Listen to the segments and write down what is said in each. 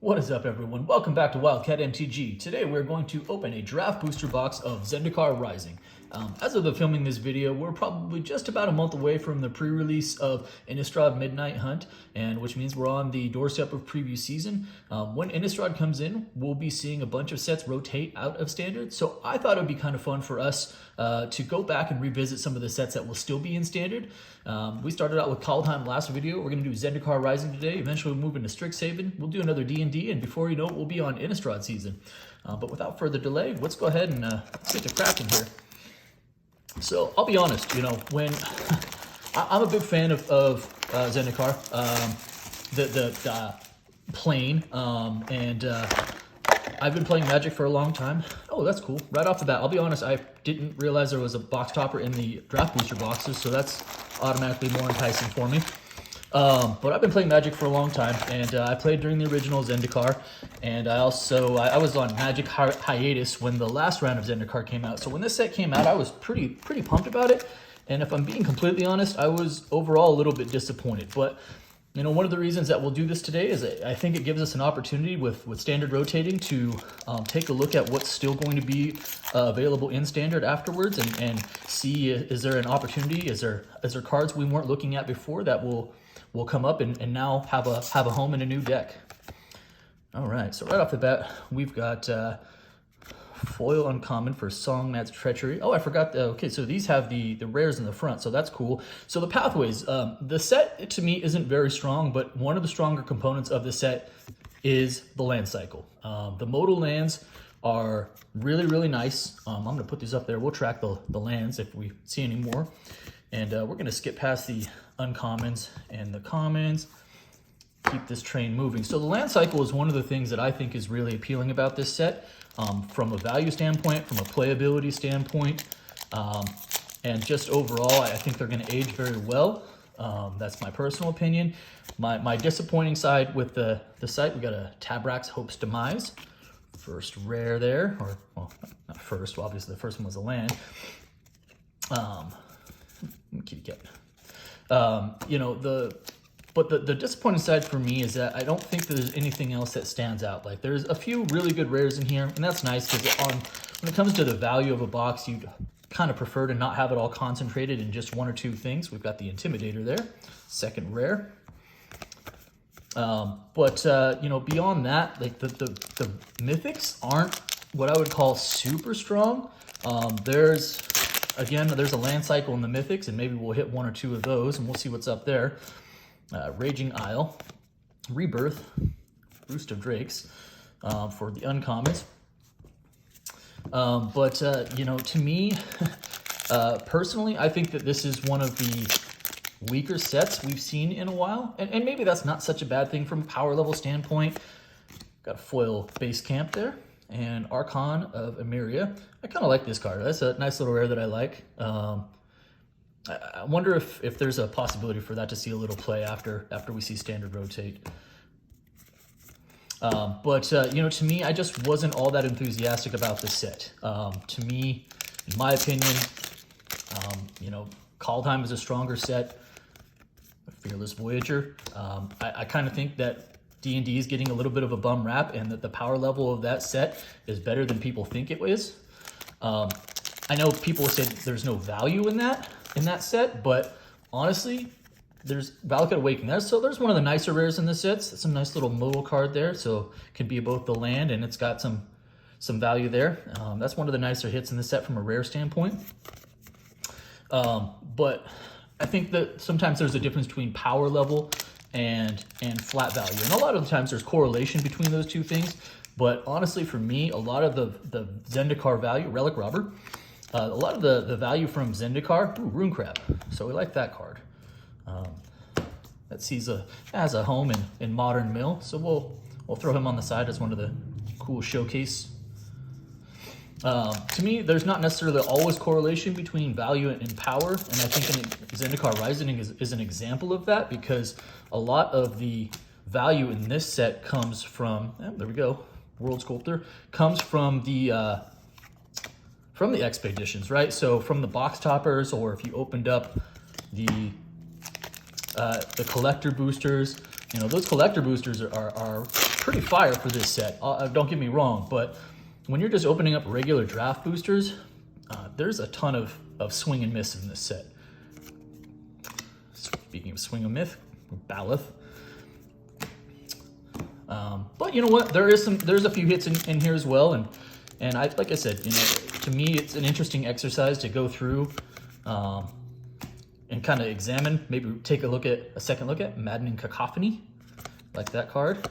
What is up, everyone? Welcome back to Wildcat MTG. Today we're going to open a draft booster box of Zendikar Rising. As of the filming this video, we're probably just about a month away from the pre-release of Innistrad Midnight Hunt, and which means we're on the doorstep of preview season. When Innistrad comes in, we'll be seeing a bunch of sets rotate out of Standard, so I thought it would be kind of fun for us to go back and revisit some of the sets that will still be in Standard. We started out with Kaldheim last video. We're going to do Zendikar Rising today. Eventually we'll move into Strixhaven. We'll do another D&D, and before you know it, we'll be on Innistrad season. But without further delay, let's go ahead and get to crafting here. So I'll be honest, you know, when I'm a big fan of Zendikar, the plane, and I've been playing Magic for a long time. Oh, that's cool. Right off the bat, I'll be honest, I didn't realize there was a box topper in the draft booster boxes, so that's automatically more enticing for me. But I've been playing Magic for a long time, and I played during the original Zendikar, and I was on Magic hiatus when the last round of Zendikar came out. So when this set came out, I was pretty pumped about it, and if I'm being completely honest, I was overall a little bit disappointed. But you know, one of the reasons that we'll do this today is I think it gives us an opportunity with Standard rotating to take a look at what's still going to be available in Standard afterwards, and see, is there an opportunity, is there cards we weren't looking at before that will come up and now have a home in a new deck. All right, so right off the bat, we've got foil uncommon for Songmat's Treachery. Oh, I forgot. Okay, so these have the rares in the front, so that's cool. So the pathways, the set to me isn't very strong, but one of the stronger components of the set is the land cycle. The modal lands are really nice. I'm gonna put these up there. We'll track the lands if we see any more. And we're gonna skip past the uncommons and the commons, keep this train moving. So the land cycle is one of the things that I think is really appealing about this set, from a value standpoint, from a playability standpoint, and just overall, I think they're gonna age very well. That's my personal opinion. My disappointing side with the site, we got a Tabrax Hope's Demise. First rare there, or, well, not first, well, obviously the first one was a land. Kitty cat. You know, but the disappointing side for me is that I don't think that there's anything else that stands out. Like, there's a few really good rares in here, and that's nice because when it comes to the value of a box, you'd kind of prefer to not have it all concentrated in just one or two things. We've got the Intimidator there, second rare. You know, beyond that, like the mythics aren't what I would call super strong. There's a land cycle in the mythics, and maybe we'll hit one or two of those, and we'll see what's up there. Raging Isle, Rebirth, Roost of Drakes for the uncommons. You know, to me, personally, I think that this is one of the weaker sets we've seen in a while, and maybe that's not such a bad thing from a power level standpoint. Got a foil base camp there, and Archon of Emeria. I kind of like this card. That's a nice little rare that I like. I wonder if there's a possibility for that to see a little play after we see Standard rotate. You know, to me, I just wasn't all that enthusiastic about this set. To me, in my opinion, you know, Kaldheim is a stronger set. Fearless Voyager. I kind of think that D&D is getting a little bit of a bum rap, and that the power level of that set is better than people think it is. I know people say there's no value in that set, but honestly, there's Valakut Awakening. There's one of the nicer rares in the sets. That's a nice little modal card there, so it can be both the land and it's got some value there. That's one of the nicer hits in the set from a rare standpoint. But I think that sometimes there's a difference between power level and flat value, and a lot of the times there's correlation between those two things. But honestly, for me, a lot of the Zendikar value, Relic Robber, a lot of the value from Zendikar, Rune Crab. So we like that card. That has a home in Modern Mill. So we'll throw him on the side as one of the cool showcase. To me, there's not necessarily always correlation between value and power, and I think Zendikar Rising is an example of that, because a lot of the value in this set comes from, there we go, World Sculptor, comes from the expeditions, right? So from the box toppers, or if you opened up the collector boosters, You know, those collector boosters are pretty fire for this set. Don't get me wrong, but when you're just opening up regular draft boosters, there's a ton of swing and miss in this set. Speaking of swing and miss, Baloth. But you know what? There's a few hits in here as well, and like I said, you know, to me it's an interesting exercise to go through and kind of examine, maybe take a second look at Maddening Cacophony, like that card,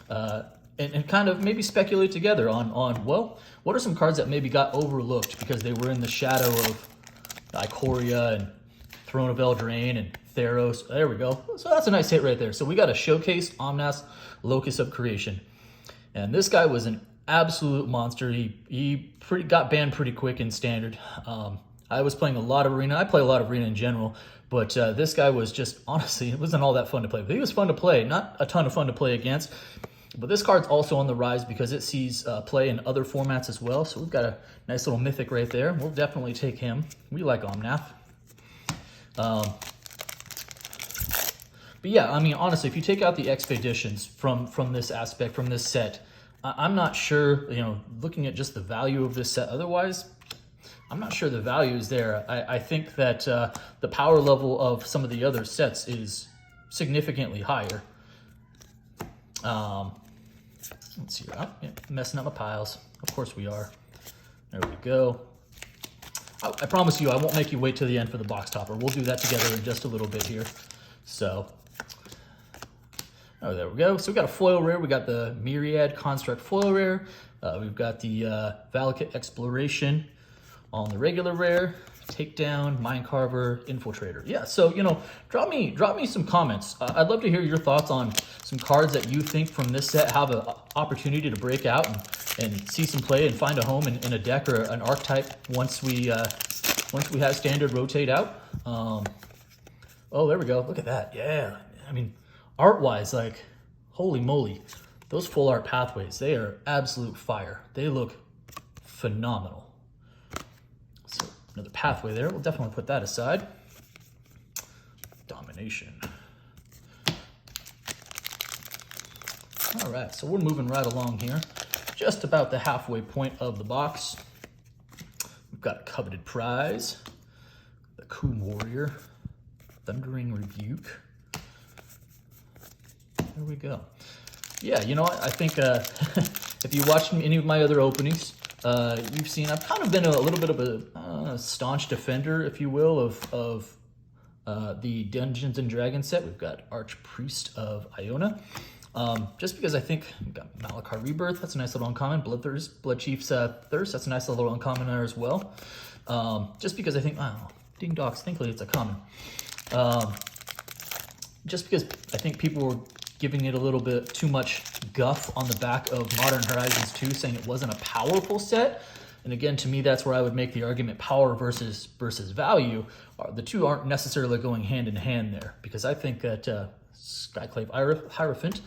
and kind of maybe speculate together on well, what are some cards that maybe got overlooked because they were in the shadow of Ikoria and Throne of Eldraine and Theros. There we go. So that's a nice hit right there. So we got a Showcase Omnath Locus of Creation. And this guy was an absolute monster. He got banned pretty quick in Standard. I was playing a lot of Arena. I play a lot of Arena in general. But this guy was just, honestly, it wasn't all that fun to play. But he was fun to play. Not a ton of fun to play against. But this card's also on the rise because it sees play in other formats as well. So we've got a nice little mythic right there. We'll definitely take him. We like Omnath. But yeah, I mean, honestly, if you take out the expeditions from this aspect, from this set, I'm not sure, you know, looking at just the value of this set otherwise, I'm not sure the value is there. I think that the power level of some of the other sets is significantly higher. Let's see, yeah, messing up my piles. Of course we are. There we go. I promise you, I won't make you wait till the end for the box topper. We'll do that together in just a little bit here. So, oh, there we go. So we got a foil rare. We got the Myriad Construct foil rare. We've got the Valakut Exploration on the regular rare. Takedown, Mindcarver, Infiltrator. Yeah, so, you know, drop me some comments. I'd love to hear your thoughts on some cards that you think from this set have an opportunity to break out and see some play and find a home in a deck or an archetype once we have Standard rotate out. Oh, there we go. Look at that. Yeah. I mean, art-wise, like, holy moly. Those full art pathways, they are absolute fire. They look phenomenal. So another pathway there. We'll definitely put that aside. Domination. All right, so we're moving right along here. Just about the halfway point of the box. We've got a Coveted Prize, the Coup Warrior, Thundering Rebuke. There we go. Yeah, you know what? I think if you watched any of my other openings, you've seen I've kind of been a little bit of a staunch defender, if you will, of the Dungeons and Dragons set. We've got Archpriest of Iona. Just because I think we've got Malakar Rebirth, that's a nice little uncommon. Blood Chief's Thirst, that's a nice little uncommon there as well. Just because I think, oh, Ding Dogs, thankfully it's a common. Just because I think people were giving it a little bit too much guff on the back of Modern Horizons 2, saying it wasn't a powerful set. And again, to me, that's where I would make the argument power versus value. The two aren't necessarily going hand in hand there, because I think that Skyclave Hierophant,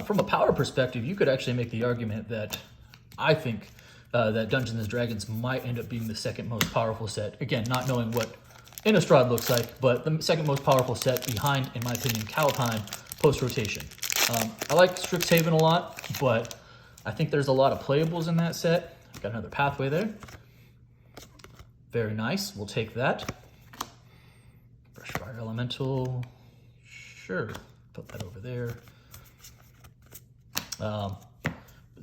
from a power perspective, you could actually make the argument that I think that Dungeons and Dragons might end up being the second most powerful set. Again, not knowing what Innistrad looks like, but the second most powerful set behind, in my opinion, Kaldheim post-rotation. I like Strixhaven a lot, but I think there's a lot of playables in that set. Got another pathway there. Very nice. We'll take that. Brushfire Elemental. Sure. Put that over there.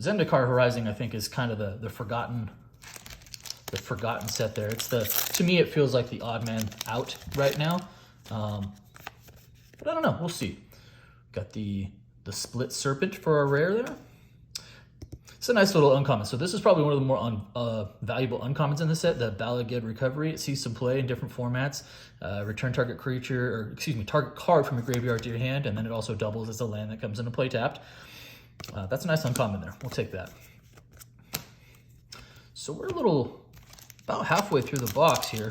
Zendikar Rising, I think, is kind of the forgotten set there. It's to me, it feels like the odd man out right now. But I don't know. We'll see. Got the Split Serpent for a rare there. It's a nice little uncommon. So this is probably one of the more valuable uncommons in the set, the Balaged Recovery. It sees some play in different formats. Return target target card from your graveyard to your hand, and then it also doubles as a land that comes into play tapped. That's a nice uncommon there. We'll take that. So we're about halfway through the box here,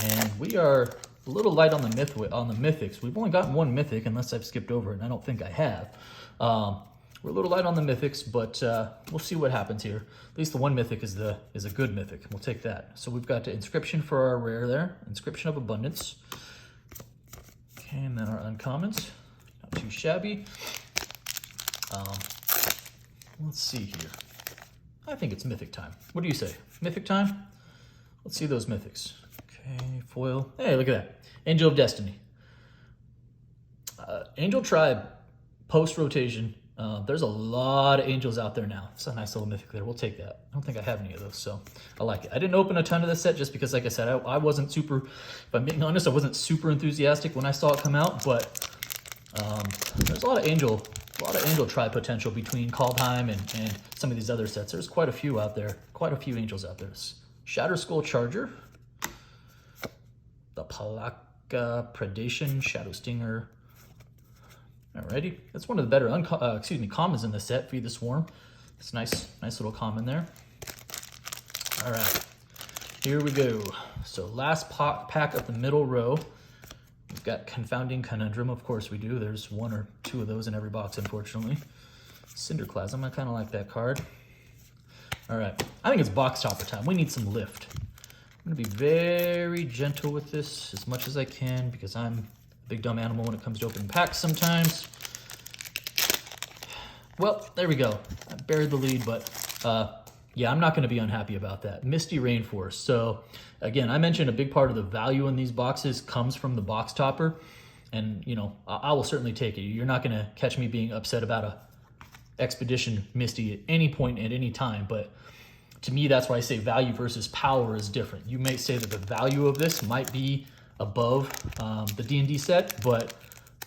and we are a little light on the mythics. We've only gotten one mythic, unless I've skipped over it, and I don't think I have. We're a little light on the mythics, but we'll see what happens here. At least the one mythic is a good mythic. We'll take that. So we've got the Inscription for our rare there. Inscription of Abundance. Okay, and then our uncommons. Not too shabby. Let's see here. I think it's Mythic time. What do you say? Mythic time? Let's see those Mythics. Okay, foil. Hey, look at that. Angel of Destiny. Angel Tribe, post-rotation. There's a lot of angels out there now. It's a nice little Mythic there. We'll take that. I don't think I have any of those, so I like it. I didn't open a ton of this set just because, like I said, I wasn't super, if I'm being honest, I wasn't super enthusiastic when I saw it come out, but there's a lot of Angel Tribe potential between Kaldheim and some of these other sets. There's quite a few out there, quite a few angels out there. Shatter Skull Charger, the Palaka Predation, Shadow Stinger. Alrighty, that's one of the better commons in the set. Feed the Swarm. It's nice little common there. All right, here we go. So last pack of the middle row. We've got Confounding Conundrum. Of course we do. There's one or two of those in every box, unfortunately. Cinderclasm. I kind of like that card. All right, I think it's box topper time. We need some lift. I'm gonna be very gentle with this as much as I can because I'm big dumb animal when it comes to opening packs sometimes. Well, there we go. I buried the lead, but yeah, I'm not going to be unhappy about that. Misty Rainforest. So again, I mentioned a big part of the value in these boxes comes from the box topper, and you know, I will certainly take it. You're not going to catch me being upset about a Expedition Misty at any point at any time, but to me, that's why I say value versus power is different. You may say that the value of this might be above the D&D set, but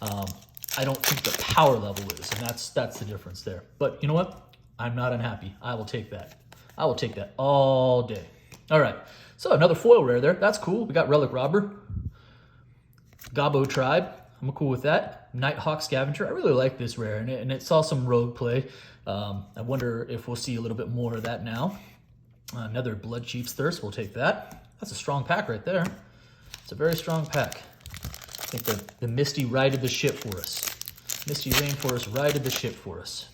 I don't think the power level is, and that's the difference there. But you know what? I'm not unhappy. I will take that. I will take that all day. All right, so another foil rare there. That's cool. We got Relic Robber, Gabo Tribe. I'm cool with that. Nighthawk Scavenger. I really like this rare, and it saw some rogue play. I wonder if we'll see a little bit more of that now. Another Blood Chief's Thirst. We'll take that. That's a strong pack right there. It's a very strong pack. I think the Misty righted the ship for us. Misty Rainforest righted the ship for us.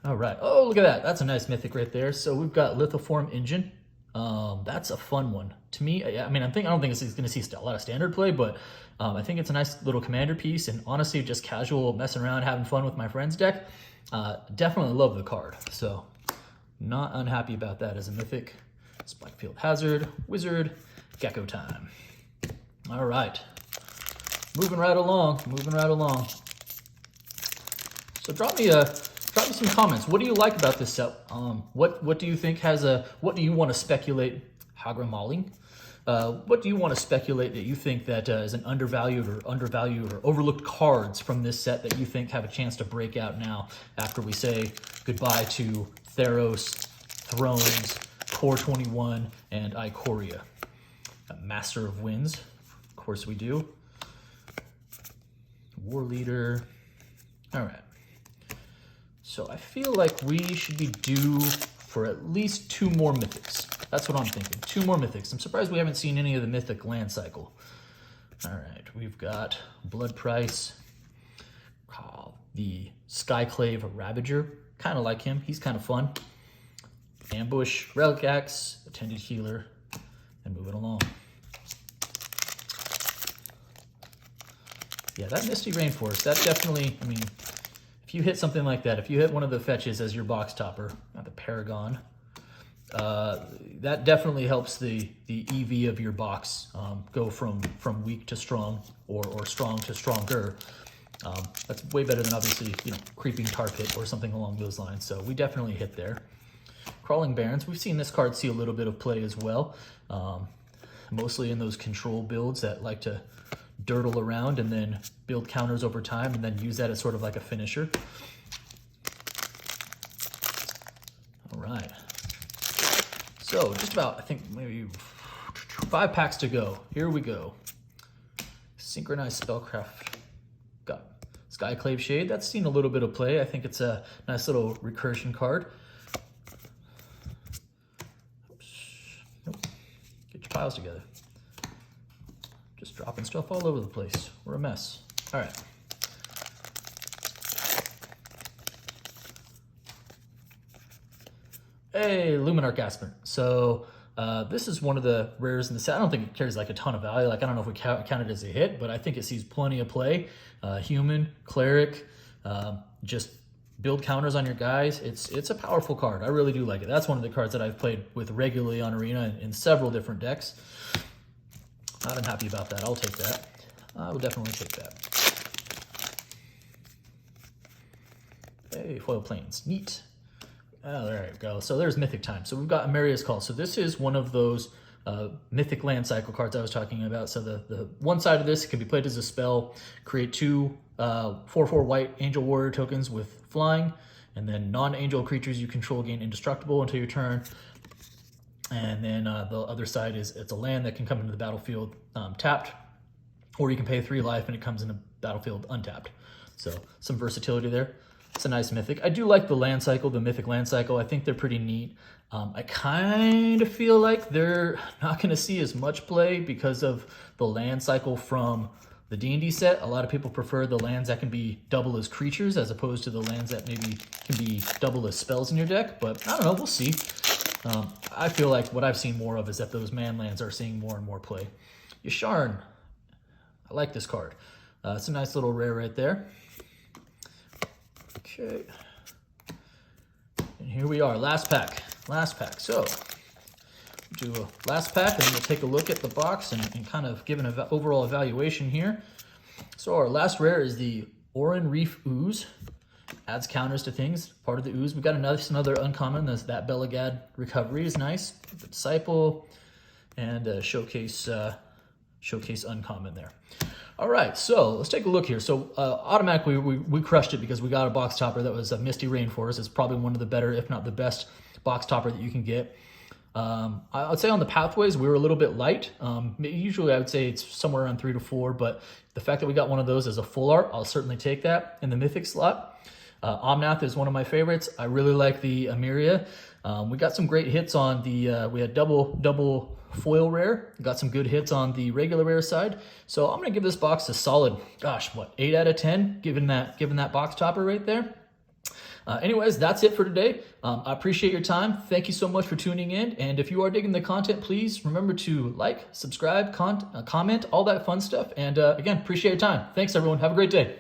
All right. Oh, look at that. That's a nice Mythic right there. So we've got Lithoform Engine. That's a fun one. To me, I mean, I don't think it's going to see a lot of standard play, but I think it's a nice little commander piece. And honestly, just casual messing around, having fun with my friend's deck. Definitely love the card. So not unhappy about that as a Mythic. Spikefield Hazard, Wizard, Gecko Time. All right, moving right along. So drop me some comments. What do you like about this set? What do you think what do you want to speculate? Hagra Mauling. What do you want to speculate that you think that is an undervalued or overlooked cards from this set that you think have a chance to break out now after we say goodbye to Theros, Thrones, Core 21, and Ikoria? Master of Winds, of course we do. War Leader. All right. So I feel like we should be due for at least 2 more Mythics. That's what I'm thinking. 2 more Mythics. I'm surprised we haven't seen any of the Mythic land cycle. All right, we've got Blood Price, the Skyclave Ravager. Kind of like him. He's kind of fun. Ambush, Relic Axe, Attended Healer, and moving along. Yeah, that Misty Rainforest, that definitely, I mean, if you hit something like that, if you hit one of the fetches as your box topper, not the Paragon, that definitely helps the EV of your box go from weak to strong or strong to stronger. That's way better than obviously, you know, Creeping Tar Pit or something along those lines. So we definitely hit there. Crawling Barrens, we've seen this card see a little bit of play as well. Mostly in those control builds that like to dirtle around and then build counters over time and then use that as sort of like a finisher. All right. So just about, I think maybe 5 packs to go. Here we go. Synchronized Spellcraft. Got Skyclave Shade. That's seen a little bit of play. I think it's a nice little recursion card. Oops. Nope. Get your piles together. Just dropping stuff all over the place. We're a mess. All right. Hey, Luminarch Aspirant. So This is one of the rares in the set. I don't think it carries like a ton of value. Like, I don't know if we count it as a hit, but I think it sees plenty of play. Human, cleric, just build counters on your guys. It's a powerful card. I really do like it. That's one of the cards that I've played with regularly on Arena in several different decks. I'm happy about that. I'll take that. I will definitely take that. Hey, foil planes. Neat. Oh, there we go. So there's Mythic time. So we've got Amaria's Call. So this is one of those Mythic land cycle cards I was talking about. So the one side of this can be played as a spell, create 2 4/4 white Angel Warrior tokens with flying, and then non-angel creatures you control gain indestructible until your turn. And then the other side is it's a land that can come into the battlefield tapped, or you can pay 3 life and it comes into battlefield untapped. So some versatility there. It's a nice Mythic. I do like the land cycle, the Mythic land cycle. I think they're pretty neat. I kind of feel like they're not going to see as much play because of the land cycle from the D&D set. A lot of people prefer the lands that can be double as creatures as opposed to the lands that maybe can be double as spells in your deck. But I don't know, we'll see. I feel like what I've seen more of is that those man lands are seeing more and more play. Yasharn. I like this card. It's a nice little rare right there. Okay. And here we are, last pack. So, do a last pack and then we'll take a look at the box and kind of give an overall evaluation here. So our last rare is the Oran Reef Ooze. Adds counters to things, part of the ooze. We got another uncommon, that Belagad Recovery is nice. The Disciple and showcase uncommon there. All right, so let's take a look here. So automatically we crushed it because we got a box topper that was a Misty Rainforest. It's probably one of the better, if not the best, box topper that you can get. I would say on the pathways we were a little bit light. Usually I would say it's somewhere around 3 to 4, but the fact that we got one of those as a full art, I'll certainly take that in the Mythic slot. Omnath is one of my favorites. I really like the Amiria. We got some great hits on the, we had double foil rare. Got some good hits on the regular rare side. So I'm gonna give this box a solid, gosh, what, 8 out of 10, given that box topper right there. Anyways, that's it for today. I appreciate your time. Thank you so much for tuning in. And if you are digging the content, please remember to like, subscribe, comment, all that fun stuff. And again, appreciate your time. Thanks everyone. Have a great day.